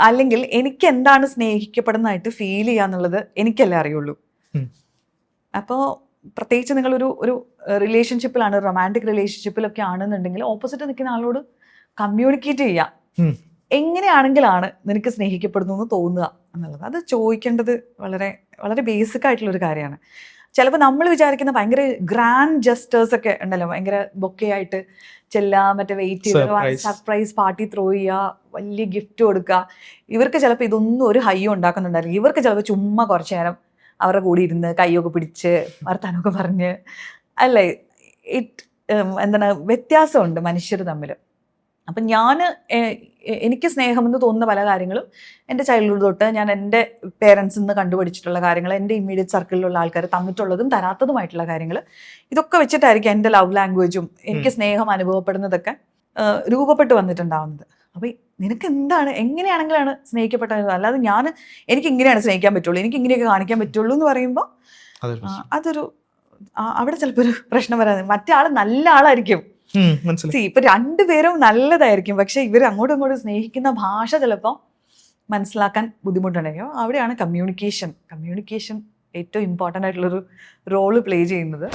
അല്ലെങ്കിൽ എനിക്ക് എന്താണ് സ്നേഹിക്കപ്പെടുന്നതായിട്ട് ഫീൽ ചെയ്യാന്നുള്ളത് എനിക്കല്ലേ അറിയുള്ളൂ. അപ്പോൾ പ്രത്യേകിച്ച് നിങ്ങളൊരു ഒരു റിലേഷൻഷിപ്പിലാണ്, റൊമാൻറ്റിക് റിലേഷൻഷിപ്പിലൊക്കെ ആണെന്നുണ്ടെങ്കിൽ ഓപ്പോസിറ്റ് നിൽക്കുന്ന ആളോട് കമ്മ്യൂണിക്കേറ്റ് ചെയ്യാം. എങ്ങനെയാണെങ്കിലാണ് നിനക്ക് സ്നേഹിക്കപ്പെടുന്നു എന്ന് തോന്നുക എന്നുള്ളത്, അത് ചോദിക്കേണ്ടത് വളരെ വളരെ ബേസിക് ആയിട്ടുള്ളൊരു കാര്യമാണ്. ചിലപ്പോൾ നമ്മൾ വിചാരിക്കുന്ന ഭയങ്കര ഗ്രാൻഡ് ജസ്റ്റേഴ്സ് ഒക്കെ ഉണ്ടല്ലോ, ഭയങ്കര ബൊക്കെ ആയിട്ട് ചെല്ലാം, മറ്റേ വെയിറ്റ് ചെയ്ത് സർപ്രൈസ് പാർട്ടി ത്രോ ചെയ്യുക, വലിയ ഗിഫ്റ്റ് കൊടുക്കുക. ഇവർക്ക് ചിലപ്പോൾ ഇതൊന്നും ഒരു ഹൈയും ഉണ്ടാക്കുന്നുണ്ടായിരിക്കും. ഇവർക്ക് ചിലപ്പോൾ ചുമ്മാ കുറച്ചു നേരം അവരുടെ കൂടി ഇരുന്ന് കൈയൊക്കെ പിടിച്ച് വർത്താനമൊക്കെ പറഞ്ഞ് അല്ലേ. എന്താണ് വ്യത്യാസമുണ്ട് മനുഷ്യർ തമ്മിൽ. അപ്പം എനിക്ക് സ്നേഹമെന്ന് തോന്നുന്ന പല കാര്യങ്ങളും എൻ്റെ ചൈൽഡ്ഹുഡ് തൊട്ട് ഞാൻ എൻ്റെ പേരൻസിൽ നിന്ന് കണ്ടുപിടിച്ചിട്ടുള്ള കാര്യങ്ങൾ, എൻ്റെ ഇമ്മീഡിയറ്റ് സർക്കിളിലുള്ള ആൾക്കാർ തന്നിട്ടുള്ളതും തരാത്തതുമായിട്ടുള്ള കാര്യങ്ങൾ, ഇതൊക്കെ വെച്ചിട്ടായിരിക്കും എൻ്റെ ലവ് ലാംഗ്വേജും എനിക്ക് സ്നേഹം അനുഭവപ്പെടുന്നതൊക്കെ രൂപപ്പെട്ട് വന്നിട്ടുണ്ടാവുന്നത്. അപ്പം നിനക്ക് എന്താണ്, എങ്ങനെയാണെങ്കിലാണ് സ്നേഹിക്കപ്പെട്ടത്, അല്ലാതെ എനിക്ക് ഇങ്ങനെയാണ് സ്നേഹിക്കാൻ പറ്റുള്ളൂ, എനിക്ക് ഇങ്ങനെയൊക്കെ കാണിക്കാൻ പറ്റുള്ളൂ എന്ന് പറയുമ്പോൾ അതൊരു അവിടെ ചിലപ്പോൾ ഒരു പ്രശ്നം വരാതെ. മറ്റേ ആൾ നല്ല ആളായിരിക്കും, ഇപ്പൊ രണ്ടുപേരും നല്ലതായിരിക്കും, പക്ഷെ ഇവർ അങ്ങോട്ടും ഇങ്ങോട്ടും സ്നേഹിക്കുന്ന ഭാഷ ചിലപ്പോൾ മനസ്സിലാക്കാൻ ബുദ്ധിമുട്ടുണ്ടെങ്കിൽ അവിടെയാണ് കമ്മ്യൂണിക്കേഷൻ ഏറ്റവും ഇമ്പോർട്ടൻ്റ് ആയിട്ടുള്ളൊരു റോള് പ്ലേ ചെയ്യുന്നത്.